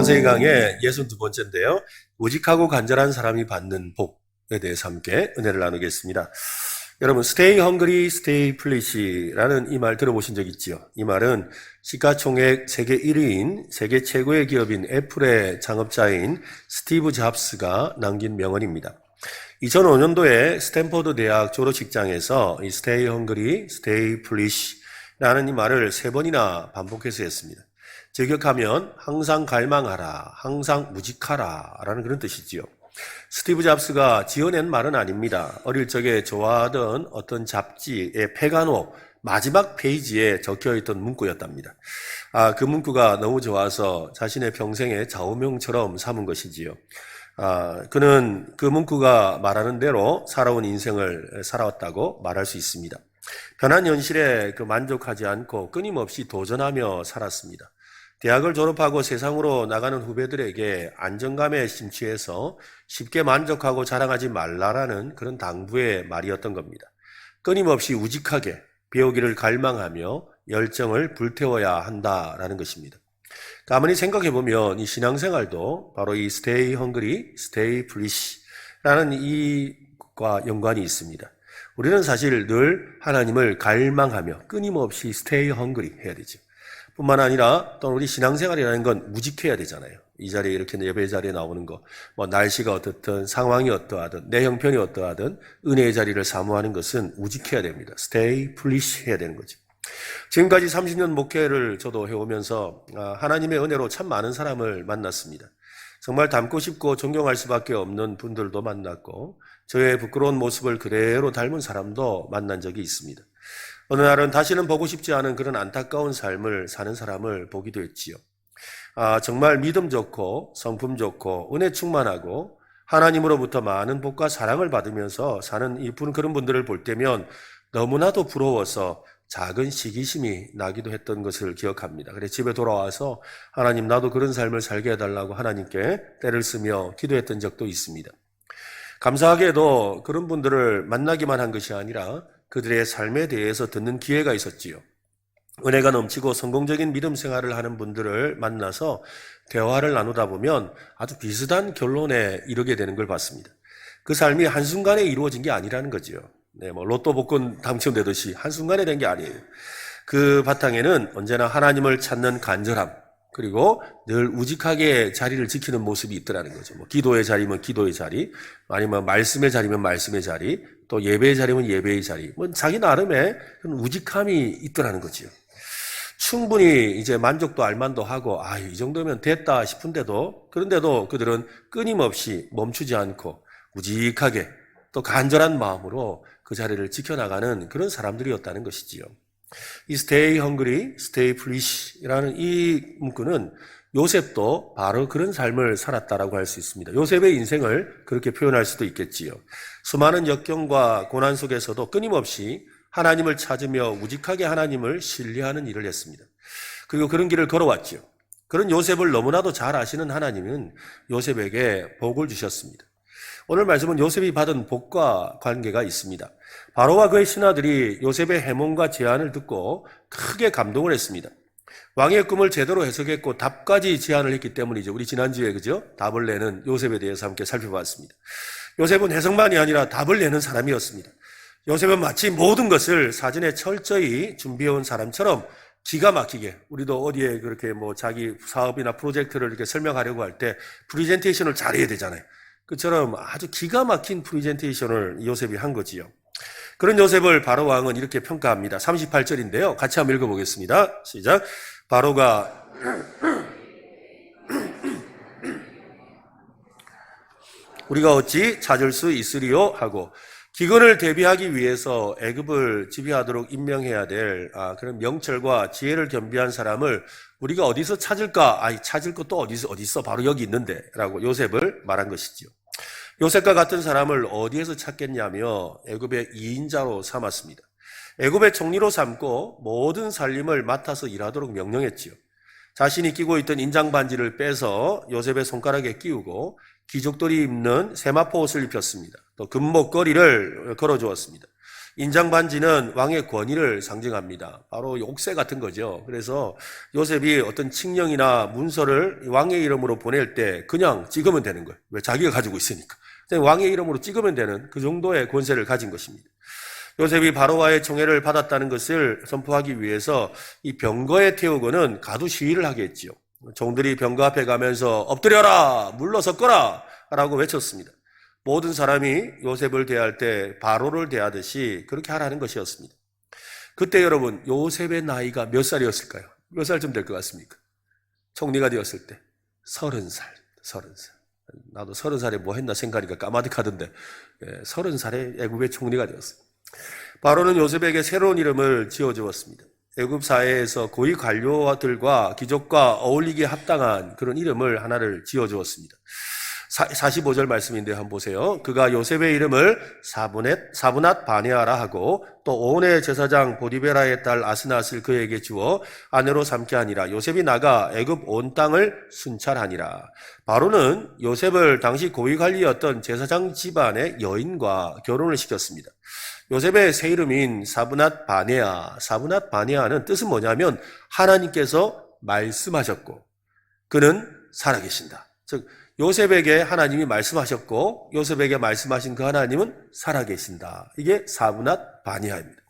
창세기 강의 62번째인데요. 우직하고 간절한 사람이 받는 복에 대해서 함께 은혜를 나누겠습니다. 여러분, stay hungry, stay foolish라는 이 말 들어보신 적 있죠? 이 말은 시가총액 세계 1위인 세계 최고의 기업인 애플의 창업자인 스티브 잡스가 남긴 명언입니다. 2005년도에 스탠퍼드 대학 졸업식장에서 이 stay hungry, stay foolish라는 이 말을 3번이나 반복해서 했습니다. 저격하면 항상 갈망하라, 항상 무직하라 라는 그런 뜻이지요. 스티브 잡스가 지어낸 말은 아닙니다. 어릴 적에 좋아하던 어떤 잡지의 페가노 마지막 페이지에 적혀있던 문구였답니다. 그 문구가 너무 좋아서 자신의 평생의 좌우명처럼 삼은 것이지요. 그는 그 문구가 말하는 대로 살아온 인생을 살아왔다고 말할 수 있습니다. 변한 현실에 만족하지 않고 끊임없이 도전하며 살았습니다. 대학을 졸업하고 세상으로 나가는 후배들에게 안정감에 심취해서 쉽게 만족하고 자랑하지 말라라는 그런 당부의 말이었던 겁니다. 끊임없이 우직하게 배우기를 갈망하며 열정을 불태워야 한다라는 것입니다. 가만히 생각해보면 이 신앙생활도 바로 이 stay hungry, stay foolish라는 이과 연관이 있습니다. 우리는 사실 늘 하나님을 갈망하며 끊임없이 stay hungry 해야 되죠. 뿐만 아니라 또 우리 신앙생활이라는 건 무직해야 되잖아요. 이 자리에 이렇게 예배 자리에 나오는 거, 날씨가 어떻든 상황이 어떠하든 내 형편이 어떠하든 은혜의 자리를 사모하는 것은 우직해야 됩니다. stay foolish 해야 되는 거죠. 지금까지 30년 목회를 저도 해오면서 하나님의 은혜로 참 많은 사람을 만났습니다. 정말 닮고 싶고 존경할 수밖에 없는 분들도 만났고 저의 부끄러운 모습을 그대로 닮은 사람도 만난 적이 있습니다. 어느 날은 다시는 보고 싶지 않은 그런 안타까운 삶을 사는 사람을 보기도 했지요. 정말 믿음 좋고 성품 좋고 은혜 충만하고 하나님으로부터 많은 복과 사랑을 받으면서 사는 그런 분들을 볼 때면 너무나도 부러워서 작은 시기심이 나기도 했던 것을 기억합니다. 그래서 집에 돌아와서 하나님 나도 그런 삶을 살게 해달라고 하나님께 때를 쓰며 기도했던 적도 있습니다. 감사하게도 그런 분들을 만나기만 한 것이 아니라 그들의 삶에 대해서 듣는 기회가 있었지요. 은혜가 넘치고 성공적인 믿음 생활을 하는 분들을 만나서 대화를 나누다 보면 아주 비슷한 결론에 이르게 되는 걸 봤습니다. 그 삶이 한순간에 이루어진 게 아니라는 거지요. 로또 복권 당첨되듯이 한순간에 된 게 아니에요. 그 바탕에는 언제나 하나님을 찾는 간절함, 그리고 늘 우직하게 자리를 지키는 모습이 있더라는 거죠. 기도의 자리면 기도의 자리, 아니면 말씀의 자리면 말씀의 자리, 또 예배의 자리면 예배의 자리, 자기 나름의 그런 우직함이 있더라는 거지요. 충분히 이제 만족도 알만도 하고, 이 정도면 됐다 싶은데도, 그런데도 그들은 끊임없이 멈추지 않고 우직하게 또 간절한 마음으로 그 자리를 지켜나가는 그런 사람들이었다는 것이지요. 이 stay hungry, stay foolish라는 이 문구는 요셉도 바로 그런 삶을 살았다라고 할 수 있습니다. 요셉의 인생을 그렇게 표현할 수도 있겠지요. 수많은 역경과 고난 속에서도 끊임없이 하나님을 찾으며 우직하게 하나님을 신뢰하는 일을 했습니다. 그리고 그런 길을 걸어왔지요. 그런 요셉을 너무나도 잘 아시는 하나님은 요셉에게 복을 주셨습니다. 오늘 말씀은 요셉이 받은 복과 관계가 있습니다. 바로와 그의 신하들이 요셉의 해몽과 제안을 듣고 크게 감동을 했습니다. 왕의 꿈을 제대로 해석했고 답까지 제안을 했기 때문이죠. 우리 지난주에 답을 내는 요셉에 대해서 함께 살펴봤습니다. 요셉은 해석만이 아니라 답을 내는 사람이었습니다. 요셉은 마치 모든 것을 사전에 철저히 준비해온 사람처럼 기가 막히게, 우리도 어디에 그렇게 자기 사업이나 프로젝트를 이렇게 설명하려고 할 때 프리젠테이션을 잘해야 되잖아요. 그처럼 아주 기가 막힌 프리젠테이션을 요셉이 한 거지요. 그런 요셉을 바로 왕은 이렇게 평가합니다. 38절인데요. 같이 한번 읽어보겠습니다. 시작. 바로가 우리가 어찌 찾을 수 있으리요? 하고 기근을 대비하기 위해서 애굽을 지배하도록 임명해야 될 그런 명철과 지혜를 겸비한 사람을 우리가 어디서 찾을까? 찾을 것도 어디 있어? 바로 여기 있는데 라고 요셉을 말한 것이지요. 요셉과 같은 사람을 어디에서 찾겠냐며 애굽의 2인자로 삼았습니다. 애굽의 총리로 삼고 모든 살림을 맡아서 일하도록 명령했지요. 자신이 끼고 있던 인장반지를 빼서 요셉의 손가락에 끼우고 귀족들이 입는 세마포 옷을 입혔습니다. 또 금목걸이를 걸어주었습니다. 인장반지는 왕의 권위를 상징합니다. 바로 옥새 같은 거죠. 그래서 요셉이 어떤 칙령이나 문서를 왕의 이름으로 보낼 때 그냥 찍으면 되는 거예요. 왜? 자기가 가지고 있으니까. 왕의 이름으로 찍으면 되는 그 정도의 권세를 가진 것입니다. 요셉이 바로와의 총애를 받았다는 것을 선포하기 위해서 이 병거에 태우고는 가두 시위를 하게 했지요. 종들이 병거 앞에 가면서 엎드려라! 물러섰거라! 라고 외쳤습니다. 모든 사람이 요셉을 대할 때 바로를 대하듯이 그렇게 하라는 것이었습니다. 그때 여러분, 요셉의 나이가 몇 살이었을까요? 몇 살쯤 될 것 같습니까? 총리가 되었을 때 30살. 나도 30살에 뭐 했나 생각하니까 까마득하던데 30살에 애굽의 총리가 되었어요. 바로는 요셉에게 새로운 이름을 지어주었습니다. 애굽 사회에서 고위 관료들과 귀족과 어울리기에 합당한 그런 이름을 하나를 지어주었습니다. 45절 말씀인데 한번 보세요. 그가 요셉의 이름을 사브낫 바네아라 하고 또 온의 제사장 보디베라의 딸 아스낫을 그에게 주어 아내로 삼게 하니라. 요셉이 나가 애굽 온 땅을 순찰하니라. 바로는 요셉을 당시 고위관리였던 제사장 집안의 여인과 결혼을 시켰습니다. 요셉의 새 이름인 사브낫 바네아는 뜻은 뭐냐면 하나님께서 말씀하셨고 그는 살아계신다. 즉 요셉에게 하나님이 말씀하셨고 요셉에게 말씀하신 그 하나님은 살아계신다. 이게 사브낫 바네아입니다.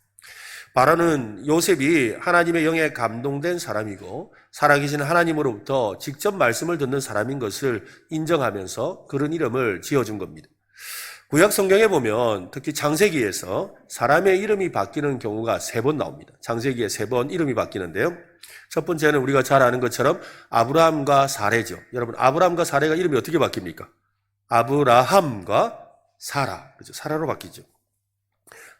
바로는 요셉이 하나님의 영에 감동된 사람이고 살아계신 하나님으로부터 직접 말씀을 듣는 사람인 것을 인정하면서 그런 이름을 지어준 겁니다. 구약 성경에 보면 특히 창세기에서 사람의 이름이 바뀌는 경우가 3번 나옵니다. 창세기에 3번 이름이 바뀌는데요. 첫 번째는 우리가 잘 아는 것처럼 아브라함과 사레죠. 여러분, 아브라함과 사레가 이름이 어떻게 바뀝니까? 아브라함과 사라. 그렇죠? 사라로 바뀌죠.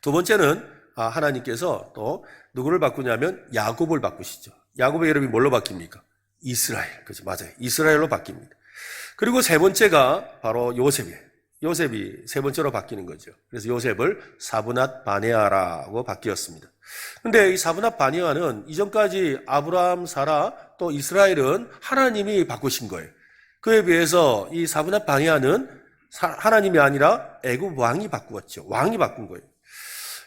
두 번째는 하나님께서 또 누구를 바꾸냐면 야곱을 바꾸시죠. 야곱의 이름이 뭘로 바뀝니까? 이스라엘. 그렇죠? 맞아요. 이스라엘로 바뀝니다. 그리고 세 번째가 바로 요셉이에요. 요셉이 세 번째로 바뀌는 거죠. 그래서 요셉을 사브낫 바네아라고 바뀌었습니다. 근데 이 사브낫 바네아는 이전까지 아브라함, 사라, 또 이스라엘은 하나님이 바꾸신 거예요. 그에 비해서 이 사브낫 바네아는 하나님이 아니라 애굽 왕이 바꾸었죠. 왕이 바꾼 거예요.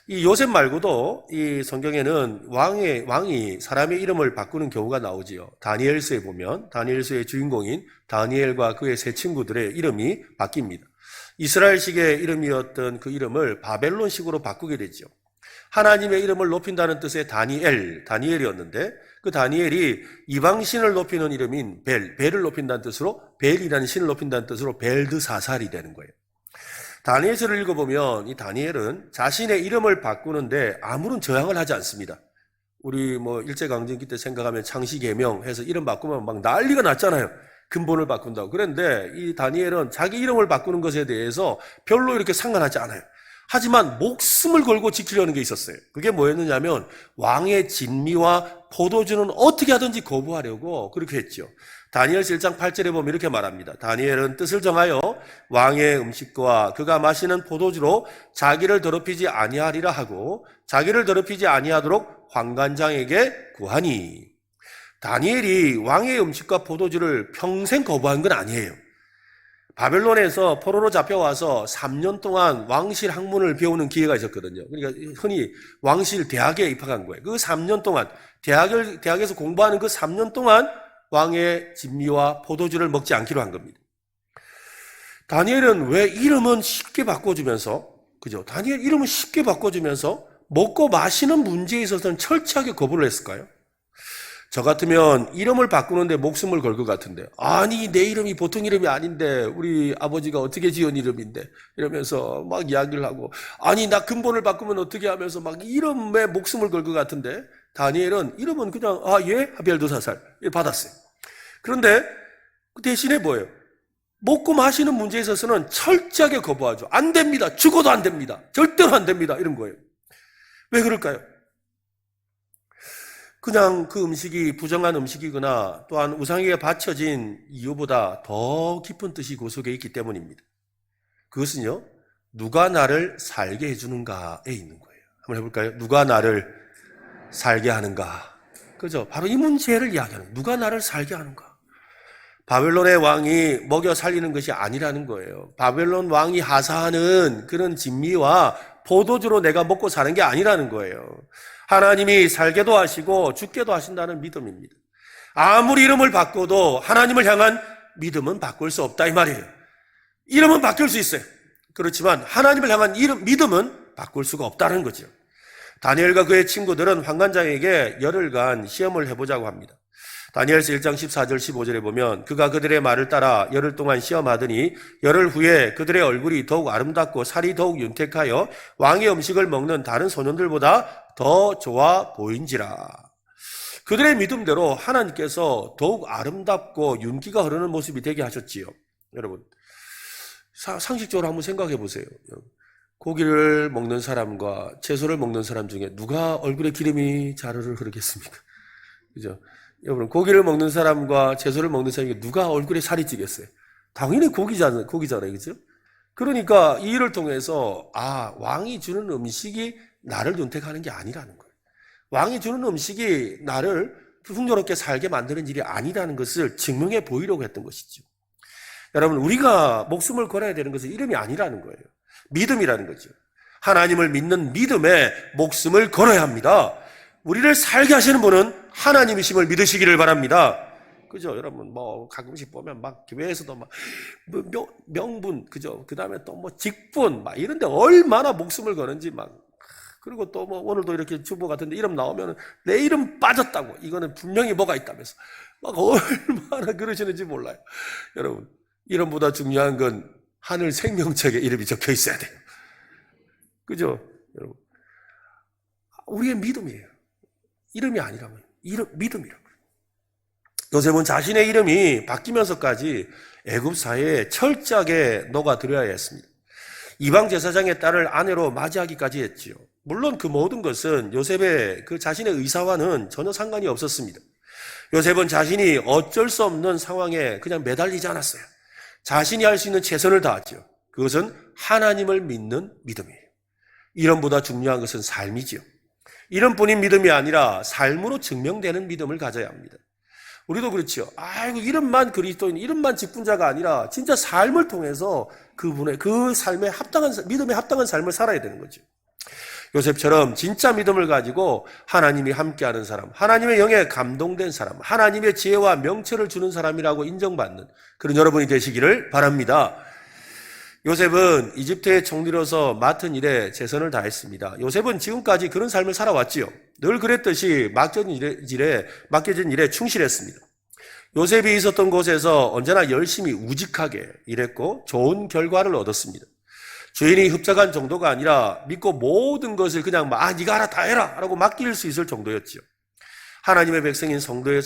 이 요셉 말고도 이 성경에는 왕이 사람의 이름을 바꾸는 경우가 나오지요. 다니엘서에 보면 다니엘서의 주인공인 다니엘과 그의 세 친구들의 이름이 바뀝니다. 이스라엘식의 이름이었던 그 이름을 바벨론식으로 바꾸게 되죠. 하나님의 이름을 높인다는 뜻의 다니엘이었는데 그 다니엘이 이방신을 높이는 이름인 벨을 높인다는 뜻으로 벨이라는 신을 높인다는 뜻으로 벨드사살이 되는 거예요. 다니엘서를 읽어보면 이 다니엘은 자신의 이름을 바꾸는데 아무런 저항을 하지 않습니다. 우리 일제강점기 때 생각하면 창씨개명 해서 이름 바꾸면 막 난리가 났잖아요. 근본을 바꾼다고. 그런데 이 다니엘은 자기 이름을 바꾸는 것에 대해서 별로 이렇게 상관하지 않아요. 하지만 목숨을 걸고 지키려는 게 있었어요. 그게 뭐였느냐면 왕의 진미와 포도주는 어떻게 하든지 거부하려고 그렇게 했죠. 다니엘서 1장 8절에 보면 이렇게 말합니다. 다니엘은 뜻을 정하여 왕의 음식과 그가 마시는 포도주로 자기를 더럽히지 아니하리라 하고 자기를 더럽히지 아니하도록 환관장에게 구하니. 다니엘이 왕의 음식과 포도주를 평생 거부한 건 아니에요. 바벨론에서 포로로 잡혀와서 3년 동안 왕실 학문을 배우는 기회가 있었거든요. 그러니까 흔히 왕실 대학에 입학한 거예요. 그 3년 동안 대학에서 공부하는 그 3년 동안 왕의 진미와 포도주를 먹지 않기로 한 겁니다. 다니엘은 왜 이름은 쉽게 바꿔주면서, 그죠? 다니엘 이름은 쉽게 바꿔주면서 먹고 마시는 문제에 있어서는 철저하게 거부를 했을까요? 저 같으면 이름을 바꾸는데 목숨을 걸 것 같은데, 아니 내 이름이 보통 이름이 아닌데 우리 아버지가 어떻게 지은 이름인데 이러면서 막 이야기를 하고, 아니 나 근본을 바꾸면 어떻게 하면서 막 이름에 목숨을 걸 것 같은데 다니엘은 이름은 그냥 벨드사살 받았어요. 그런데 그 대신에 뭐예요? 먹고 마시는 문제에 있어서는 철저하게 거부하죠. 안 됩니다. 죽어도 안 됩니다. 절대로 안 됩니다. 이런 거예요. 왜 그럴까요? 그냥 그 음식이 부정한 음식이거나 또한 우상에게 바쳐진 이유보다 더 깊은 뜻이 그 속에 있기 때문입니다. 그것은요, 누가 나를 살게 해주는가에 있는 거예요. 한번 해볼까요? 누가 나를 살게 하는가. 그죠? 바로 이 문제를 이야기하는 거예요. 누가 나를 살게 하는가. 바벨론의 왕이 먹여 살리는 것이 아니라는 거예요. 바벨론 왕이 하사하는 그런 진미와 포도주로 내가 먹고 사는 게 아니라는 거예요. 하나님이 살게도 하시고 죽게도 하신다는 믿음입니다. 아무리 이름을 바꿔도 하나님을 향한 믿음은 바꿀 수 없다 이 말이에요. 이름은 바뀔 수 있어요. 그렇지만 하나님을 향한 믿음은 바꿀 수가 없다는 거죠. 다니엘과 그의 친구들은 환관장에게 열흘간 시험을 해보자고 합니다. 다니엘서 1장 14절 15절에 보면 그가 그들의 말을 따라 열흘 동안 시험하더니 열흘 후에 그들의 얼굴이 더욱 아름답고 살이 더욱 윤택하여 왕의 음식을 먹는 다른 소년들보다 더 좋아 보인지라. 그들의 믿음대로 하나님께서 더욱 아름답고 윤기가 흐르는 모습이 되게 하셨지요. 여러분, 상식적으로 한번 생각해 보세요. 고기를 먹는 사람과 채소를 먹는 사람 중에 누가 얼굴에 기름이 자르르 흐르겠습니까? 그죠? 여러분, 고기를 먹는 사람과 채소를 먹는 사람 중에 누가 얼굴에 살이 찌겠어요? 당연히 고기잖아요. 그죠? 그러니까 이 일을 통해서 왕이 주는 음식이 나를 윤택하는 게 아니라는 거예요. 왕이 주는 음식이 나를 풍요롭게 살게 만드는 일이 아니라는 것을 증명해 보이려고 했던 것이죠. 여러분, 우리가 목숨을 걸어야 되는 것은 이름이 아니라는 거예요. 믿음이라는 거죠. 하나님을 믿는 믿음에 목숨을 걸어야 합니다. 우리를 살게 하시는 분은 하나님이심을 믿으시기를 바랍니다. 그죠? 여러분, 가끔씩 보면 교회에서도 명분, 그죠? 그 다음에 또 직분, 이런데 얼마나 목숨을 거는지 그리고 또 오늘도 이렇게 주보 같은데 이름 나오면 내 이름 빠졌다고. 이거는 분명히 뭐가 있다면서. 얼마나 그러시는지 몰라요. 여러분, 이름보다 중요한 건 하늘 생명책에 이름이 적혀 있어야 돼요. 그죠? 여러분. 우리의 믿음이에요. 이름이 아니라고요. 믿음이라고요. 요셉은 자신의 이름이 바뀌면서까지 애굽 사회에 철저하게 녹아들어야 했습니다. 이방 제사장의 딸을 아내로 맞이하기까지 했지요. 물론 그 모든 것은 요셉의 그 자신의 의사와는 전혀 상관이 없었습니다. 요셉은 자신이 어쩔 수 없는 상황에 그냥 매달리지 않았어요. 자신이 할 수 있는 최선을 다했죠. 그것은 하나님을 믿는 믿음이에요. 이름보다 중요한 것은 삶이지요. 이름뿐인 믿음이 아니라 삶으로 증명되는 믿음을 가져야 합니다. 우리도 그렇지요. 이름만 그리스도인, 이름만 직분자가 아니라 진짜 삶을 통해서 그 삶에 믿음에 합당한 삶을 살아야 되는 거죠. 요셉처럼 진짜 믿음을 가지고 하나님이 함께하는 사람, 하나님의 영에 감동된 사람, 하나님의 지혜와 명철을 주는 사람이라고 인정받는 그런 여러분이 되시기를 바랍니다. 요셉은 이집트의 총리로서 맡은 일에 최선을 다했습니다. 요셉은 지금까지 그런 삶을 살아왔지요. 늘 그랬듯이 맡겨진 일에 충실했습니다. 요셉이 있었던 곳에서 언제나 열심히 우직하게 일했고 좋은 결과를 얻었습니다. 주인이 흡족한 정도가 아니라 믿고 모든 것을 그냥 네가 알아 다 해라 라고 맡길 수 있을 정도였지요. 하나님의 백성인 성도의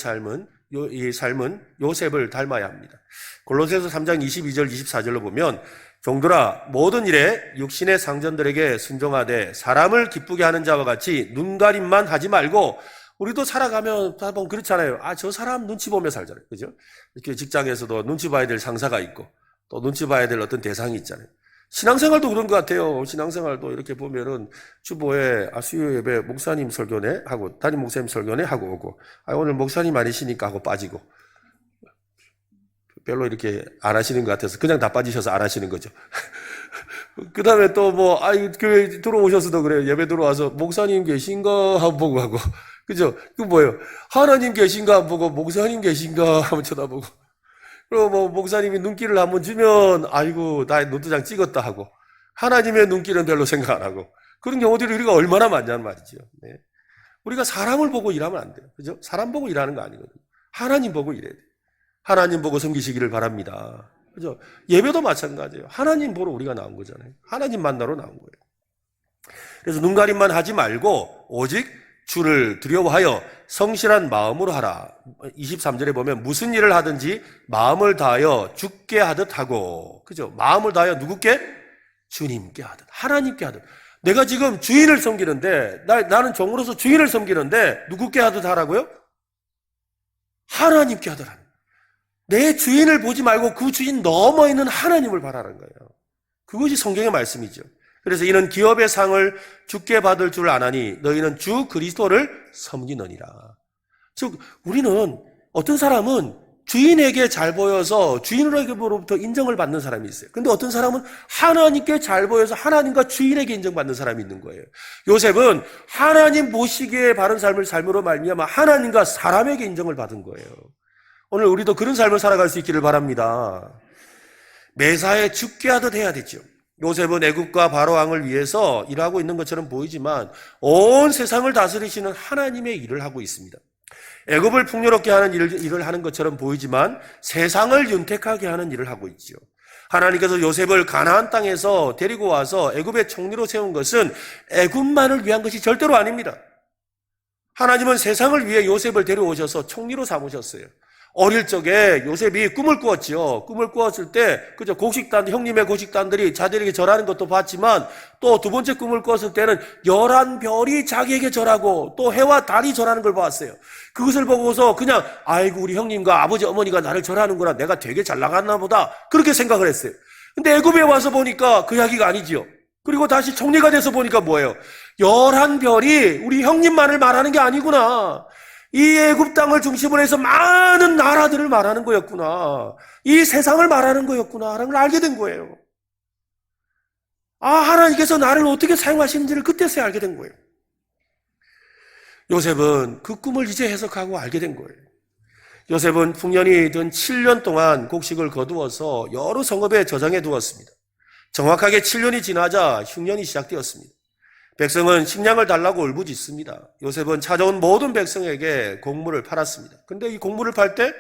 이 삶은 요셉을 닮아야 합니다. 골로새서 3장 22절 24절로 보면 종들아 모든 일에 육신의 상전들에게 순종하되 사람을 기쁘게 하는 자와 같이 눈가림만 하지 말고 우리도 살아가면 그렇잖아요. 저 사람 눈치 보며 살잖아요. 그죠? 이렇게 직장에서도 눈치 봐야 될 상사가 있고 또 눈치 봐야 될 어떤 대상이 있잖아요. 신앙생활도 그런 것 같아요. 신앙생활도 이렇게 보면은 주보에 수요 예배 목사님 설교네 하고 담임 목사님 설교네 하고 오고 오늘 목사님 아니시니까 하고 빠지고 별로 이렇게 안 하시는 것 같아서 그냥 다 빠지셔서 안 하시는 거죠. 그 다음에 또 교회 들어오셔서도 그래요. 예배 들어와서 목사님 계신가 하고 보고 하고 그죠? 그 뭐예요? 하나님 계신가 하고 보고 목사님 계신가 하고 쳐다보고 그리고 목사님이 눈길을 한번 주면 나의 노트장 찍었다 하고 하나님의 눈길은 별로 생각 안 하고 그런 경우들이 우리가 얼마나 많냐는 말이죠. 네. 우리가 사람을 보고 일하면 안 돼요. 그죠? 사람 보고 일하는 거 아니거든요. 하나님 보고 일해야 돼요. 하나님 보고 섬기시기를 바랍니다. 그죠? 예배도 마찬가지예요. 하나님 보러 우리가 나온 거잖아요. 하나님 만나러 나온 거예요. 그래서 눈가림만 하지 말고 오직 주를 두려워하여 성실한 마음으로 하라. 23절에 보면 무슨 일을 하든지 마음을 다하여 주께 하듯 하고, 그죠? 마음을 다하여 누구께? 주님께 하듯, 하나님께 하듯. 내가 지금 주인을 섬기는데, 나는 종으로서 주인을 섬기는데 누구께 하듯 하라고요? 하나님께 하듯 하는. 내 주인을 보지 말고 그 주인 너머 있는 하나님을 바라는 거예요. 그것이 성경의 말씀이죠. 그래서 이는 기업의 상을 주께 받을 줄 아나니 너희는 주 그리스도를 섬기느니라. 즉 우리는 어떤 사람은 주인에게 잘 보여서 주인으로부터 인정을 받는 사람이 있어요. 근데 어떤 사람은 하나님께 잘 보여서 하나님과 주인에게 인정받는 사람이 있는 거예요. 요셉은 하나님 보시기에 바른 삶을 삶으로 말미암아 하나님과 사람에게 인정을 받은 거예요. 오늘 우리도 그런 삶을 살아갈 수 있기를 바랍니다. 매사에 죽게 하듯 해야 되죠. 요셉은 애굽과 바로 왕을 위해서 일하고 있는 것처럼 보이지만 온 세상을 다스리시는 하나님의 일을 하고 있습니다. 애굽을 풍요롭게 하는 일을 하는 것처럼 보이지만 세상을 윤택하게 하는 일을 하고 있지요. 하나님께서 요셉을 가나안 땅에서 데리고 와서 애굽의 총리로 세운 것은 애굽만을 위한 것이 절대로 아닙니다. 하나님은 세상을 위해 요셉을 데려오셔서 총리로 삼으셨어요. 어릴 적에 요셉이 꿈을 꾸었지요. 꿈을 꾸었을 때, 그죠? 형님의 곡식단들이 자들에게 절하는 것도 봤지만, 또 두 번째 꿈을 꾸었을 때는 11별이 자기에게 절하고, 또 해와 달이 절하는 걸 보았어요. 그것을 보고서 그냥, 아이고, 우리 형님과 아버지, 어머니가 나를 절하는구나. 내가 되게 잘 나갔나 보다. 그렇게 생각을 했어요. 근데 애굽에 와서 보니까 그 이야기가 아니지요. 그리고 다시 총리가 돼서 보니까 뭐예요? 11별이 우리 형님만을 말하는 게 아니구나. 이 애굽 땅을 중심으로 해서 많은 나라들을 말하는 거였구나. 이 세상을 말하는 거였구나라는 걸 알게 된 거예요. 아, 하나님께서 나를 어떻게 사용하시는지를 그때서야 알게 된 거예요. 요셉은 그 꿈을 이제 해석하고 알게 된 거예요. 요셉은 풍년이 든 7년 동안 곡식을 거두어서 여러 성읍에 저장해 두었습니다. 정확하게 7년이 지나자 흉년이 시작되었습니다. 백성은 식량을 달라고 울부짖습니다. 요셉은 찾아온 모든 백성에게 곡물을 팔았습니다. 근데 이 곡물을 팔 때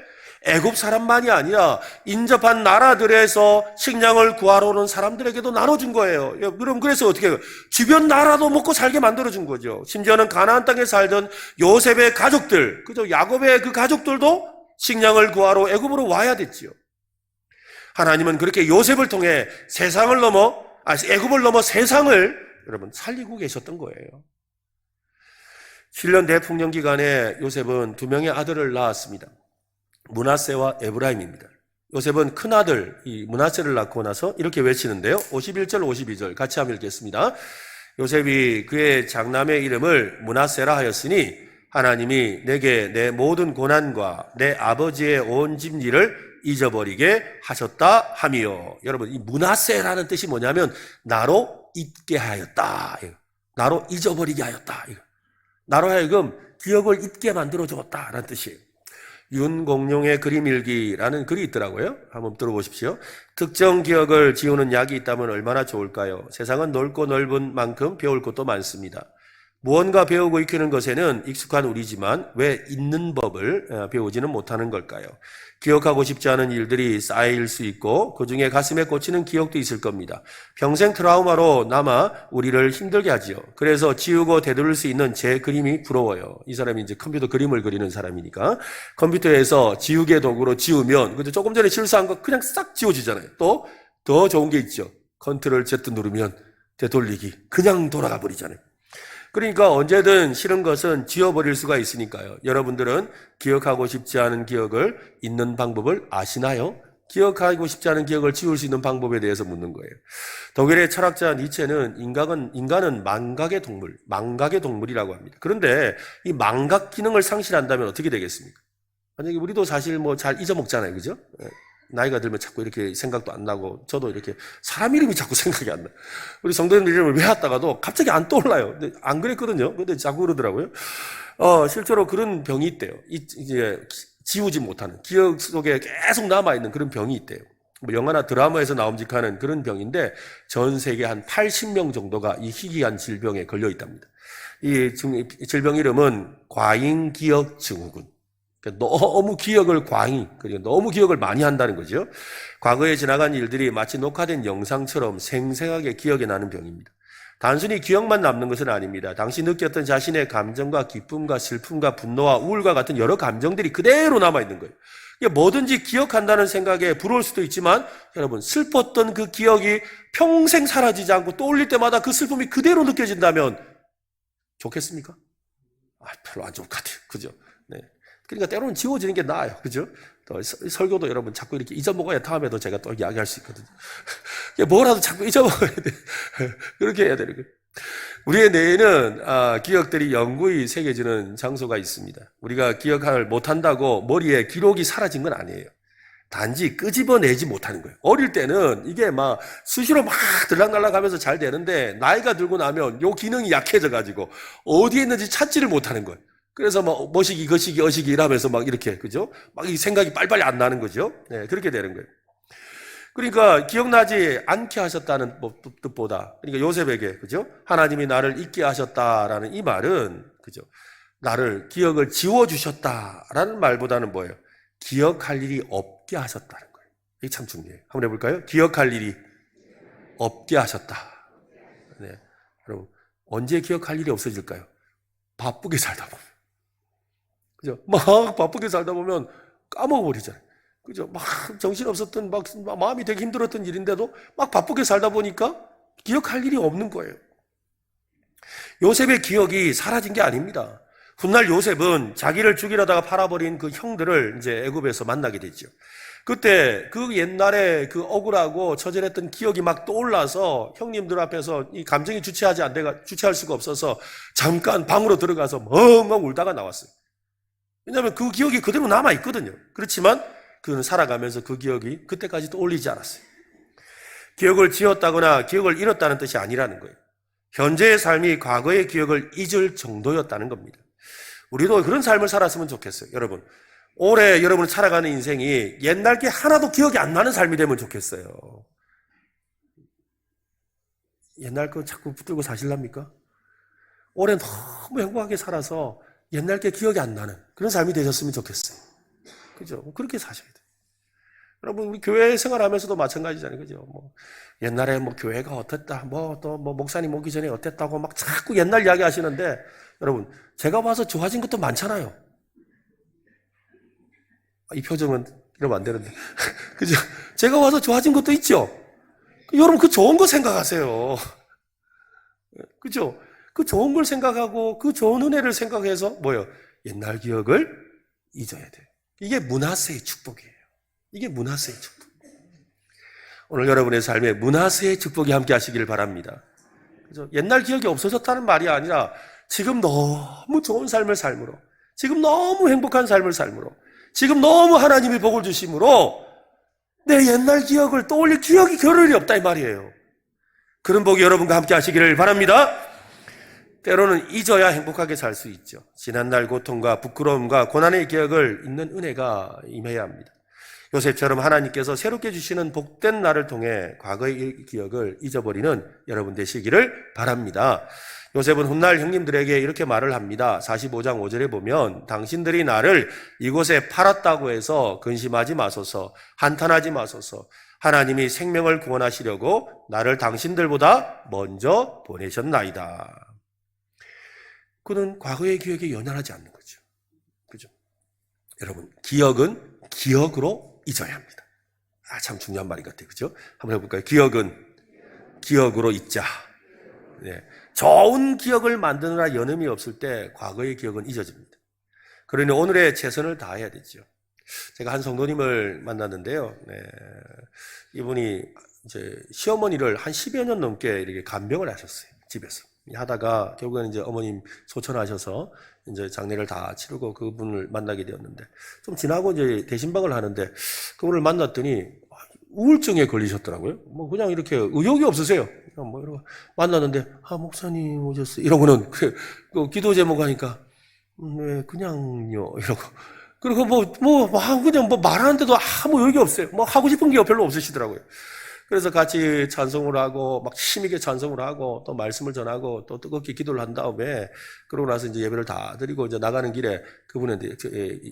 애굽 사람만이 아니라 인접한 나라들에서 식량을 구하러 오는 사람들에게도 나눠준 거예요. 여러분, 그래서 어떻게 해요? 주변 나라도 먹고 살게 만들어준 거죠. 심지어는 가나안 땅에 살던 요셉의 가족들, 그죠? 야곱의 그 가족들도 식량을 구하러 애굽으로 와야 됐지요. 하나님은 그렇게 요셉을 통해 애굽을 넘어 세상을 여러분 살리고 계셨던 거예요. 7년 대풍년 기간에 요셉은 2명의 아들을 낳았습니다. 므낫세와 에브라임입니다. 요셉은 큰 아들 이 므낫세를 낳고 나서 이렇게 외치는데요. 51절 52절 같이 한번 읽겠습니다. 요셉이 그의 장남의 이름을 므낫세라 하였으니 하나님이 내게 내 모든 고난과 내 아버지의 온 집 일을 잊어버리게 하셨다 하미요. 여러분, 이 므낫세라는 뜻이 뭐냐면 나로 잊게 하였다. 나로 잊어버리게 하였다. 나로 하여금 기억을 잊게 만들어주었다라는 뜻이에요. 윤공룡의 그림일기라는 글이 있더라고요. 한번 들어보십시오. 특정 기억을 지우는 약이 있다면 얼마나 좋을까요? 세상은 넓고 넓은 만큼 배울 것도 많습니다. 무언가 배우고 익히는 것에는 익숙한 우리지만 왜 잊는 법을 배우지는 못하는 걸까요? 기억하고 싶지 않은 일들이 쌓일 수 있고 그중에 가슴에 꽂히는 기억도 있을 겁니다. 평생 트라우마로 남아 우리를 힘들게 하지요. 그래서 지우고 되돌릴 수 있는 제 그림이 부러워요. 이 사람이 이제 컴퓨터 그림을 그리는 사람이니까 컴퓨터에서 지우개 도구로 지우면 근데 조금 전에 실수한 거 그냥 싹 지워지잖아요. 또 더 좋은 게 있죠. 컨트롤 Z 누르면 되돌리기 그냥 돌아가 버리잖아요. 그러니까 언제든 싫은 것은 지워버릴 수가 있으니까요. 여러분들은 기억하고 싶지 않은 기억을 잊는 방법을 아시나요? 기억하고 싶지 않은 기억을 지울 수 있는 방법에 대해서 묻는 거예요. 독일의 철학자 니체는 인간은 망각의 동물이라고 합니다. 그런데 이 망각 기능을 상실한다면 어떻게 되겠습니까? 만약에 우리도 사실 잘 잊어먹잖아요. 그죠? 나이가 들면 자꾸 이렇게 생각도 안 나고, 저도 이렇게 사람 이름이 자꾸 생각이 안 나. 우리 성도님 이름을 외웠다가도 갑자기 안 떠올라요. 근데 안 그랬거든요. 근데 자꾸 그러더라고요. 실제로 그런 병이 있대요. 이제 지우지 못하는, 기억 속에 계속 남아있는 그런 병이 있대요. 영화나 드라마에서 나옴직하는 그런 병인데, 전 세계 한 80명 정도가 이 희귀한 질병에 걸려 있답니다. 이 질병 이름은 과잉기억증후군. 그러니까 너무 기억을 그리고 너무 기억을 많이 한다는 거죠. 과거에 지나간 일들이 마치 녹화된 영상처럼 생생하게 기억에 나는 병입니다. 단순히 기억만 남는 것은 아닙니다. 당시 느꼈던 자신의 감정과 기쁨과 슬픔과 분노와 우울과 같은 여러 감정들이 그대로 남아있는 거예요. 뭐든지 기억한다는 생각에 부러울 수도 있지만 여러분 슬펐던 그 기억이 평생 사라지지 않고 떠올릴 때마다 그 슬픔이 그대로 느껴진다면 좋겠습니까? 별로 안 좋을 것 같아요. 그죠? 네. 그러니까 때로는 지워지는 게 나아요. 그죠? 또 설교도 여러분 자꾸 이렇게 잊어먹어야 다음에도 제가 또 이야기할 수 있거든요. 뭐라도 자꾸 잊어먹어야 돼. 그렇게 해야 되는 거예요. 우리의 뇌에는 기억들이 영구히 새겨지는 장소가 있습니다. 우리가 기억을 못한다고 머리에 기록이 사라진 건 아니에요. 단지 끄집어내지 못하는 거예요. 어릴 때는 이게 막 수시로 막 들락날락 하면서 잘 되는데 나이가 들고 나면 요 기능이 약해져가지고 어디에 있는지 찾지를 못하는 거예요. 그래서 뭐 머시기, 거시기, 어시기 이러면서 막 이렇게, 그죠? 막 이 생각이 빨리빨리 안 나는 거죠. 네, 그렇게 되는 거예요. 그러니까 기억나지 않게 하셨다는 뜻보다, 그러니까 요셉에게, 그죠? 하나님이 나를 잊게 하셨다라는 이 말은, 그죠? 나를 기억을 지워주셨다라는 말보다는 뭐예요? 기억할 일이 없게 하셨다는 거예요. 이게 참 중요해요. 한번 해볼까요? 기억할 일이 없게 하셨다. 네. 여러분, 언제 기억할 일이 없어질까요? 바쁘게 살다 보면. 그죠? 막 바쁘게 살다 보면 까먹어버리잖아요. 그죠? 막 정신없었던, 막 마음이 되게 힘들었던 일인데도 막 바쁘게 살다 보니까 기억할 일이 없는 거예요. 요셉의 기억이 사라진 게 아닙니다. 훗날 요셉은 자기를 죽이려다가 팔아버린 그 형들을 이제 애굽에서 만나게 되죠. 그때 그 옛날에 그 억울하고 처절했던 기억이 막 떠올라서 형님들 앞에서 이 감정이 주체할 수가 없어서 잠깐 방으로 들어가서 멍멍 울다가 나왔어요. 왜냐하면 그 기억이 그대로 남아있거든요. 그렇지만 그는 살아가면서 그 기억이 그때까지 떠올리지 않았어요. 기억을 지웠다거나 기억을 잃었다는 뜻이 아니라는 거예요. 현재의 삶이 과거의 기억을 잊을 정도였다는 겁니다. 우리도 그런 삶을 살았으면 좋겠어요. 여러분, 올해 여러분 살아가는 인생이 옛날 게 하나도 기억이 안 나는 삶이 되면 좋겠어요. 옛날 거 자꾸 붙들고 사실랍니까? 올해 너무 행복하게 살아서 옛날 게 기억이 안 나는 그런 삶이 되셨으면 좋겠어요. 그죠? 그렇게 사셔야 돼요. 여러분, 우리 교회 생활하면서도 마찬가지잖아요. 그죠? 뭐, 옛날에 뭐 교회가 어땠다, 목사님 오기 전에 어땠다고 막 자꾸 옛날 이야기 하시는데, 여러분, 제가 봐서 좋아진 것도 많잖아요. 이 표정은 이러면 안 되는데. 그죠? 제가 봐서 좋아진 것도 있죠? 여러분, 그 좋은 거 생각하세요. 그죠? 그 좋은 걸 생각하고, 그 좋은 은혜를 생각해서, 뭐요? 옛날 기억을 잊어야 돼요. 이게 문하세의 축복이에요. 이게 문하세의 축복. 오늘 여러분의 삶에 문하세의 축복이 함께 하시길 바랍니다. 그죠? 옛날 기억이 없어졌다는 말이 아니라 지금 너무 좋은 삶을 삶으로, 지금 너무 행복한 삶을 삶으로, 지금 너무 하나님이 복을 주심으로 내 옛날 기억을 떠올릴 기억이 겨를이 없다 이 말이에요. 그런 복이 여러분과 함께 하시기를 바랍니다. 때로는 잊어야 행복하게 살 수 있죠. 지난날 고통과 부끄러움과 고난의 기억을 잊는 은혜가 임해야 합니다. 요셉처럼 하나님께서 새롭게 주시는 복된 날을 통해 과거의 기억을 잊어버리는 여러분 되시기를 바랍니다. 요셉은 훗날 형님들에게 이렇게 말을 합니다. 45장 5절에 보면 당신들이 나를 이곳에 팔았다고 해서 근심하지 마소서, 한탄하지 마소서. 하나님이 생명을 구원하시려고 나를 당신들보다 먼저 보내셨나이다. 그는 과거의 기억에 연연하지 않는 거죠. 그죠? 여러분, 기억은 기억으로 잊어야 합니다. 참 중요한 말인 것 같아요. 그죠? 한번 해볼까요? 기억은 기억으로 잊자. 네. 좋은 기억을 만드느라 여념이 없을 때 과거의 기억은 잊어집니다. 그러니 오늘의 최선을 다해야 되죠. 제가 한 성도님을 만났는데요. 네. 이분이 이제 시어머니를 한 10여 년 넘게 이렇게 간병을 하셨어요. 집에서. 하다가 결국에는 이제 어머님 소천하셔서 이제 장례를 다 치르고 그분을 만나게 되었는데 좀 지나고 이제 대신방을 하는데 그분을 만났더니 우울증에 걸리셨더라고요. 뭐 그냥 이렇게 의욕이 없으세요. 그냥 뭐 이러고 만났는데 목사님 오셨어요. 이러고는 그 기도 제목 하니까 네 그냥요 이러고 그리고 그냥 말하는데도 아무 의욕이 없어요. 뭐 하고 싶은 게 별로 없으시더라고요. 그래서 같이 찬송을 하고 막 힘있게 찬송을 하고 또 말씀을 전하고 또 뜨겁게 기도를 한 다음에 그러고 나서 이제 예배를 다 드리고 이제 나가는 길에 그분한테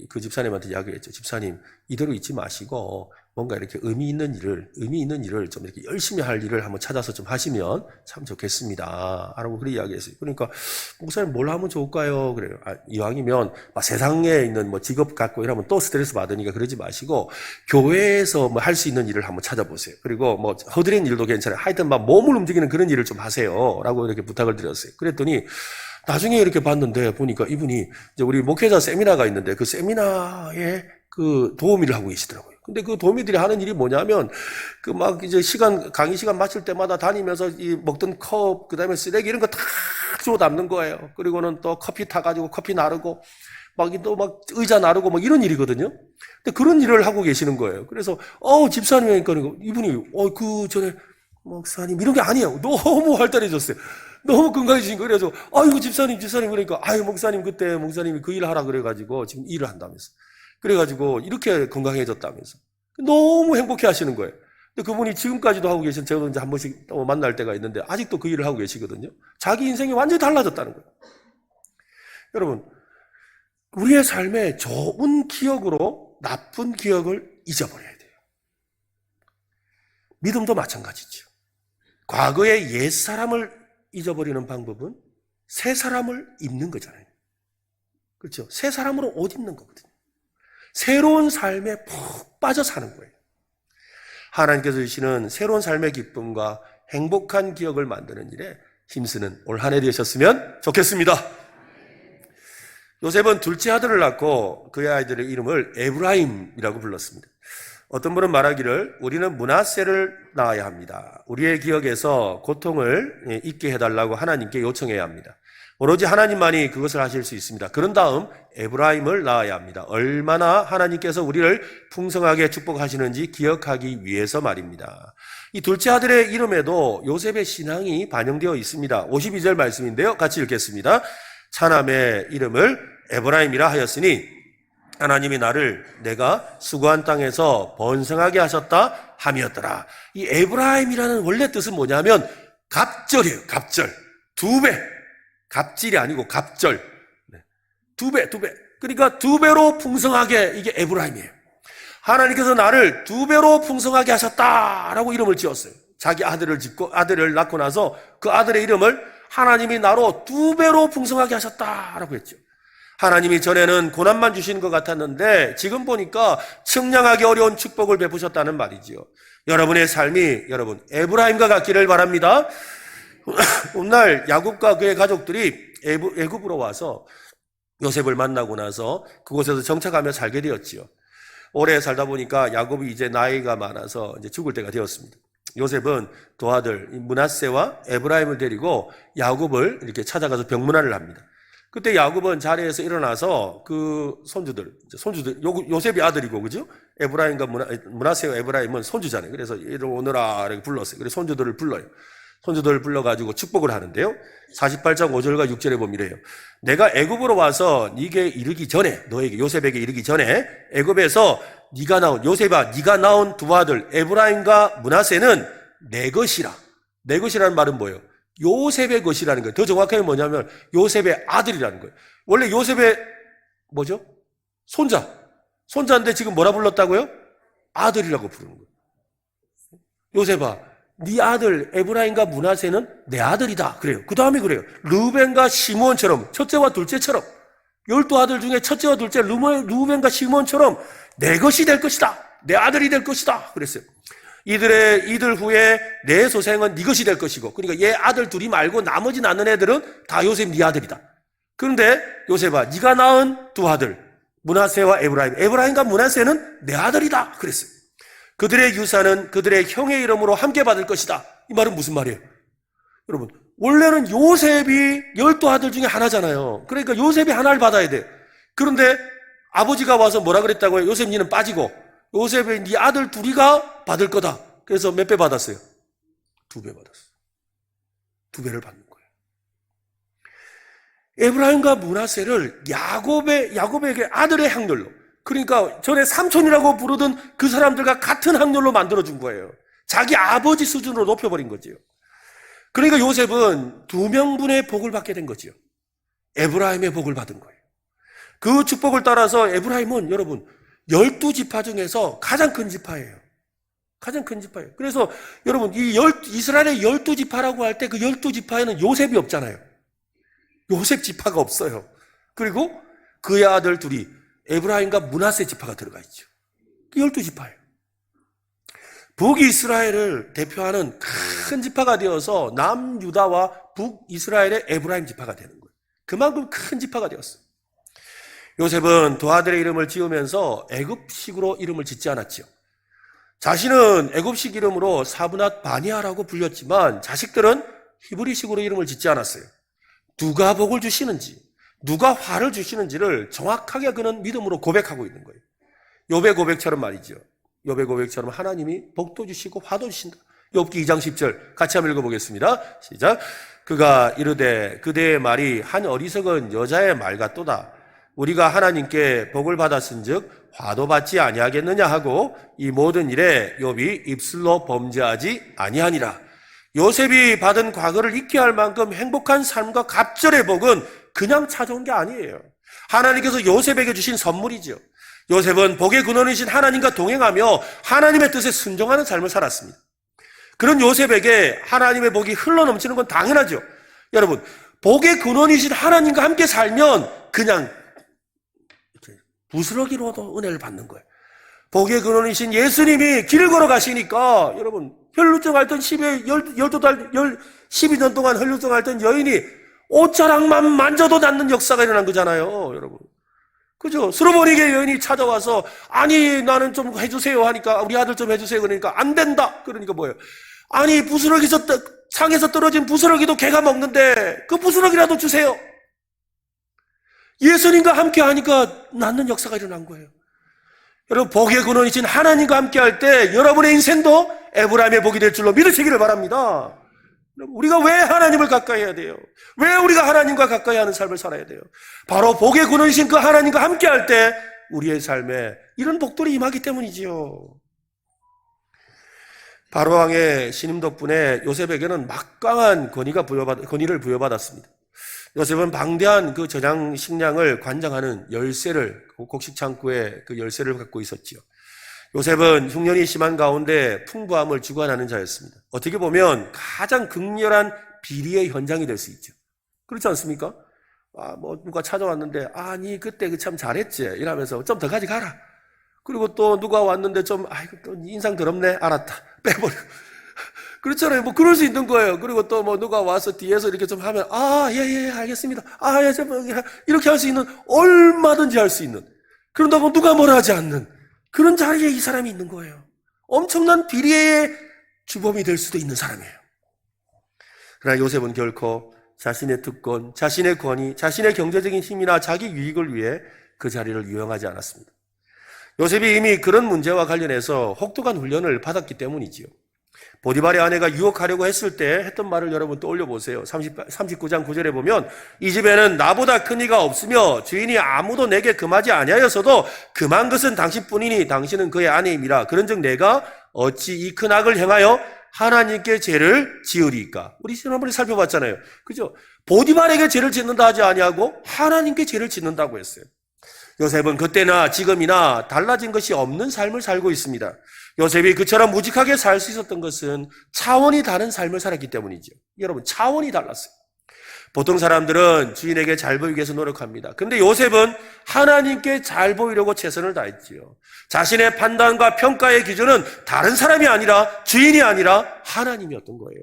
그 집사님한테 이야기했죠. 집사님 이대로 있지 마시고 뭔가 이렇게 의미 있는 일을 좀 이렇게 열심히 할 일을 한번 찾아서 좀 하시면 참 좋겠습니다. 라고 그렇게 이야기했어요. 그러니까 목사님 뭘 하면 좋을까요? 그래요. 이왕이면 막 세상에 있는 뭐 직업 갖고 이러면 또 스트레스 받으니까 그러지 마시고 교회에서 뭐 할 수 있는 일을 한번 찾아보세요. 그리고 뭐 허드렛 일도 괜찮아요. 하여튼 막 몸을 움직이는 그런 일을 좀 하세요. 라고 이렇게 부탁을 드렸어요. 그랬더니 나중에 이렇게 봤는데 보니까 이분이 이제 우리 목회자 세미나가 있는데 그 세미나에 그 도우미를 하고 계시더라고요. 근데 그 도우미들이 하는 일이 뭐냐면, 그 막 이제 강의 시간 마칠 때마다 다니면서 이 먹던 컵, 그 다음에 쓰레기 이런 거 다 주워 담는 거예요. 그리고는 또 커피 타가지고 커피 나르고, 막 의자 나르고 막 이런 일이거든요. 근데 그런 일을 하고 계시는 거예요. 그래서, 집사님이니까 이분이, 그 전에, 목사님, 이런 게 아니에요. 너무 활달해졌어요. 너무 건강해지신 거예요. 그래서, 아이고, 집사님, 그러니까, 목사님, 그때 목사님이 그 일 하라 그래가지고 지금 일을 한다면서. 그래가지고 이렇게 건강해졌다면서. 너무 행복해 하시는 거예요. 근데 그분이 지금까지도 하고 계신, 제가 이제 한 번씩 또 만날 때가 있는데 아직도 그 일을 하고 계시거든요. 자기 인생이 완전히 달라졌다는 거예요. 여러분, 우리의 삶에 좋은 기억으로 나쁜 기억을 잊어버려야 돼요. 믿음도 마찬가지죠. 과거의 옛사람을 잊어버리는 방법은 새 사람을 입는 거잖아요. 그렇죠? 새 사람으로 옷 입는 거거든요. 새로운 삶에 푹 빠져 사는 거예요. 하나님께서 주시는 새로운 삶의 기쁨과 행복한 기억을 만드는 일에 힘쓰는 올 한 해 되셨으면 좋겠습니다. 요셉은 둘째 아들을 낳고 그의 아이들의 이름을 에브라임이라고 불렀습니다. 어떤 분은 말하기를 우리는 므낫세를 낳아야 합니다. 우리의 기억에서 고통을 잊게 해달라고 하나님께 요청해야 합니다. 오로지 하나님만이 그것을 하실 수 있습니다. 그런 다음 에브라임을 낳아야 합니다. 얼마나 하나님께서 우리를 풍성하게 축복하시는지 기억하기 위해서 말입니다. 이 둘째 아들의 이름에도 요셉의 신앙이 반영되어 있습니다. 52절 말씀인데요. 같이 읽겠습니다. 차남의 이름을 에브라임이라 하였으니 하나님이 나를 내가 수고한 땅에서 번성하게 하셨다 함이었더라. 이 에브라임이라는 원래 뜻은 뭐냐면 갑절이에요. 갑절. 2배. 갑질이 아니고 갑절. 2배. 그러니까 2배로 풍성하게, 이게 에브라임이에요. 하나님께서 나를 2배로 풍성하게 하셨다라고 이름을 지었어요. 자기 아들을 낳고 나서 그 아들의 이름을 하나님이 나로 2배로 풍성하게 하셨다라고 했죠. 하나님이 전에는 고난만 주시는 것 같았는데 지금 보니까 청량하기 어려운 축복을 베푸셨다는 말이지요. 여러분의 삶이 여러분 에브라임과 같기를 바랍니다. 오늘 야곱과 그의 가족들이 애굽으로 와서 요셉을 만나고 나서 그곳에서 정착하며 살게 되었지요. 오래 살다 보니까 야곱이 이제 나이가 많아서 이제 죽을 때가 되었습니다. 요셉은 두 아들 므낫세와 에브라임을 데리고 야곱을 이렇게 찾아가서 병문안을 합니다. 그때 야곱은 자리에서 일어나서 그 손주들 요셉이 아들이고 그죠? 에브라임과 므낫세와 에브라임은 손주잖아요. 그래서 이리 오너라 이렇게 불렀어요. 그래서 손주들을 불러요. 손주들을 불러가지고 축복을 하는데요. 48장 5절과 6절에 보면 이래요. 내가 애굽으로 와서 너에게 이르기 전에 요셉에게 이르기 전에 애굽에서 요셉아 네가 낳은 두 아들 에브라임과 므낫세는 내 것이라. 내 것이라는 말은 뭐예요? 요셉의 것이라는 거예요. 더 정확하게 뭐냐면 요셉의 아들이라는 거예요. 원래 요셉의 뭐죠? 손자인데 지금 뭐라 불렀다고요? 아들이라고 부르는 거예요. 요셉아 네 아들 에브라임과 므낫세는 내 아들이다. 그래요. 그 다음에 그래요. 르벤과 시므온처럼 첫째와 둘째처럼 12아들 중에 첫째와 둘째 르벤과 시므온처럼 내 것이 될 것이다. 내 아들이 될 것이다. 그랬어요. 이들 후에 내 소생은 네 것이 될 것이고 그러니까 얘 아들 둘이 말고 나머지 낳는 애들은 다 요셉 네 아들이다. 그런데 요셉아 네가 낳은 두 아들 므낫세와 에브라임과 므낫세는 내 아들이다. 그랬어요. 그들의 유산은 그들의 형의 이름으로 함께 받을 것이다. 이 말은 무슨 말이에요? 여러분 원래는 요셉이 12아들 중에 하나잖아요. 그러니까 요셉이 하나를 받아야 돼. 그런데 아버지가 와서 뭐라 그랬다고요? 요셉 니는 빠지고 요셉의 네 아들 둘이가 받을 거다. 그래서 몇 배 받았어요? 2배 받았어요. 2배를 받는 거예요. 에브라임과 므낫세를 야곱에게 아들의 향렬로 그러니까 전에 삼촌이라고 부르던 그 사람들과 같은 학렬로 만들어준 거예요. 자기 아버지 수준으로 높여버린 거지요. 그러니까 요셉은 2명분의 복을 받게 된 거지요. 에브라임의 복을 받은 거예요. 그 축복을 따라서 에브라임은 여러분 12지파 중에서 가장 큰 지파예요. 가장 큰 지파예요. 그래서 여러분 이스라엘의 12지파라고 할 때 그 12지파에는 요셉이 없잖아요. 요셉 지파가 없어요. 그리고 그의 아들 둘이 에브라임과 므낫세 지파가 들어가 있죠. 그 12지파예요. 북이스라엘을 대표하는 큰 지파가 되어서 남유다와 북이스라엘의 에브라임 지파가 되는 거예요. 그만큼 큰 지파가 되었어요. 요셉은 두 아들의 이름을 지으면서 애굽식으로 이름을 짓지 않았죠. 자신은 애굽식 이름으로 사브낫 바니아라고 불렸지만 자식들은 히브리식으로 이름을 짓지 않았어요. 누가 복을 주시는지, 누가 화를 주시는지를 정확하게 그는 믿음으로 고백하고 있는 거예요. 욥의 고백처럼 말이죠. 욥의 고백처럼 하나님이 복도 주시고 화도 주신다. 욥기 2장 10절 같이 한번 읽어보겠습니다. 시작. 그가 이르되 그대의 말이 한 어리석은 여자의 말 같도다. 우리가 하나님께 복을 받았은즉 화도 받지 아니하겠느냐 하고 이 모든 일에 욥이 입술로 범죄하지 아니하니라. 요셉이 받은 과거를 잊게 할 만큼 행복한 삶과 갑절의 복은 그냥 찾아온 게 아니에요. 하나님께서 요셉에게 주신 선물이죠. 요셉은 복의 근원이신 하나님과 동행하며 하나님의 뜻에 순종하는 삶을 살았습니다. 그런 요셉에게 하나님의 복이 흘러넘치는 건 당연하죠. 여러분, 복의 근원이신 하나님과 함께 살면 그냥 부스러기로도 은혜를 받는 거예요. 복의 근원이신 예수님이 길을 걸어가시니까 여러분, 혈루증 앓던 12년 동안 혈루증 앓던 여인이 옷자락만 만져도 낫는 역사가 일어난 거잖아요, 여러분. 그죠? 스로보니게 여인이 찾아와서 아니 나는 좀 해주세요 하니까 우리 아들 좀 해주세요 그러니까 안 된다. 그러니까 뭐예요? 아니 상에서 떨어진 부스러기도 개가 먹는데 그 부스러기라도 주세요. 예수님과 함께 하니까 낫는 역사가 일어난 거예요. 여러분, 복의 근원이신 하나님과 함께 할 때 여러분의 인생도 에브라임의 복이 될 줄로 믿으시기를 바랍니다. 우리가 왜 하나님을 가까이 해야 돼요? 왜 우리가 하나님과 가까이 하는 삶을 살아야 돼요? 바로 복의 근원이신 그 하나님과 함께 할 때 우리의 삶에 이런 복들이 임하기 때문이지요. 바로왕의 신임 덕분에 요셉에게는 막강한 권위를 부여받았습니다. 요셉은 방대한 그 저장 식량을 관장하는 열쇠를, 곡식 창고에 그 열쇠를 갖고 있었지요. 요셉은 흉년이 심한 가운데 풍부함을 주관하는 자였습니다. 어떻게 보면 가장 극렬한 비리의 현장이 될 수 있죠. 그렇지 않습니까? 누가 찾아왔는데, 니 그때 참 잘했지. 이러면서 좀 더 가져가라. 그리고 또 누가 왔는데 또 인상 더럽네. 알았다. 빼버려. 그렇잖아요. 그럴 수 있는 거예요. 그리고 또 누가 와서 뒤에서 이렇게 좀 하면, 예, 알겠습니다. 이렇게 할 수 있는, 얼마든지 할 수 있는. 그런다고 누가 뭐라 하지 않는 그런 자리에 이 사람이 있는 거예요. 엄청난 비리의 주범이 될 수도 있는 사람이에요. 그러나 요셉은 결코 자신의 특권, 자신의 권위, 자신의 경제적인 힘이나 자기 유익을 위해 그 자리를 이용하지 않았습니다. 요셉이 이미 그런 문제와 관련해서 혹독한 훈련을 받았기 때문이지요. 보디발의 아내가 유혹하려고 했을 때 했던 말을 여러분 떠올려 보세요. 39장 9절에 보면 이 집에는 나보다 큰 이가 없으며 주인이 아무도 내게 금하지 아니하였어도 금한 것은 당신뿐이니 당신은 그의 아내임이라. 그런즉 내가 어찌 이 큰 악을 행하여 하나님께 죄를 지으리까. 우리 지난번에 살펴봤잖아요. 그죠? 보디발에게 죄를 짓는다 하지 아니하고 하나님께 죄를 짓는다고 했어요. 요셉은 그때나 지금이나 달라진 것이 없는 삶을 살고 있습니다. 요셉이 그처럼 무직하게 살 수 있었던 것은 차원이 다른 삶을 살았기 때문이죠. 여러분, 차원이 달랐어요. 보통 사람들은 주인에게 잘 보이기 위해서 노력합니다. 근데 요셉은 하나님께 잘 보이려고 최선을 다했지요. 자신의 판단과 평가의 기준은 다른 사람이 아니라 주인이 아니라 하나님이었던 거예요.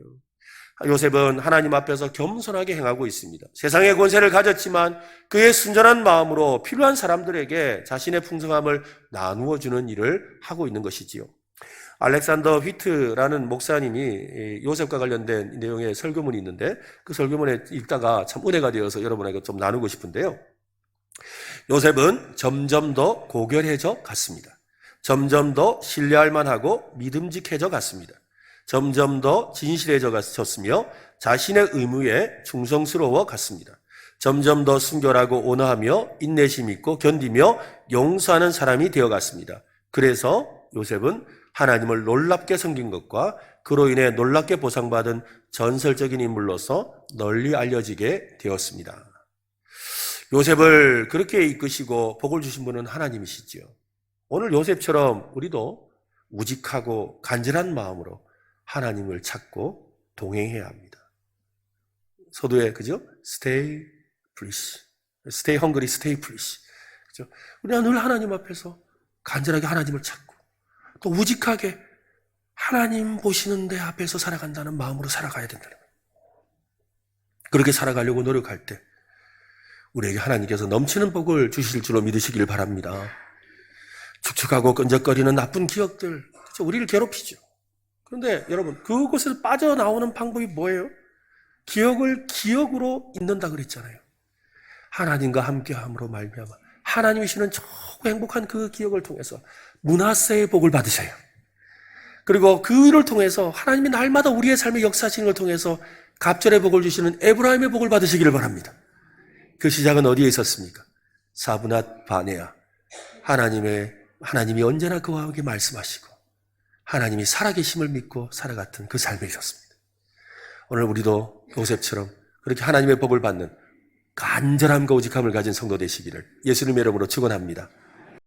요셉은 하나님 앞에서 겸손하게 행하고 있습니다. 세상의 권세를 가졌지만 그의 순전한 마음으로 필요한 사람들에게 자신의 풍성함을 나누어 주는 일을 하고 있는 것이지요. 알렉산더 휘트라는 목사님이 요셉과 관련된 내용의 설교문이 있는데 그 설교문에 읽다가 참 은혜가 되어서 여러분에게 좀 나누고 싶은데요. 요셉은 점점 더 고결해져 갔습니다. 점점 더 신뢰할 만하고 믿음직해져 갔습니다. 점점 더 진실해져 갔으며 자신의 의무에 충성스러워 갔습니다. 점점 더 순결하고 온화하며 인내심 있고 견디며 용서하는 사람이 되어갔습니다. 그래서 요셉은 하나님을 놀랍게 섬긴 것과 그로 인해 놀랍게 보상받은 전설적인 인물로서 널리 알려지게 되었습니다. 요셉을 그렇게 이끄시고 복을 주신 분은 하나님이시지요. 오늘 요셉처럼 우리도 우직하고 간절한 마음으로 하나님을 찾고 동행해야 합니다. 서두에 그죠? Stay foolish, stay hungry, stay foolish. 그죠? 우리가 늘 하나님 앞에서 간절하게 하나님을 찾고 또 우직하게 하나님 보시는 데 앞에서 살아간다는 마음으로 살아가야 된다는 거예요. 그렇게 살아가려고 노력할 때 우리에게 하나님께서 넘치는 복을 주실 줄로 믿으시길 바랍니다. 축축하고 끈적거리는 나쁜 기억들, 우리를 괴롭히죠. 그런데 여러분, 그곳에서 빠져나오는 방법이 뭐예요? 기억을 기억으로 잊는다 그랬잖아요. 하나님과 함께함으로 말미암아 하나님이 주시는 좋고 행복한 그 기억을 통해서 므낫세의 복을 받으셔요. 그리고 그 일을 통해서 하나님이 날마다 우리의 삶에 역사하시는 걸 통해서 갑절의 복을 주시는 에브라임의 복을 받으시기를 바랍니다. 그 시작은 어디에 있었습니까? 사브낫 바네아. 하나님이 언제나 그와 함께 말씀하시고 하나님이 살아계심을 믿고 살아갔던 그 삶이셨습니다. 오늘 우리도 요셉처럼 그렇게 하나님의 복을 받는 간절함과 오직함을 가진 성도 되시기를 예수님의 이름으로 축원합니다.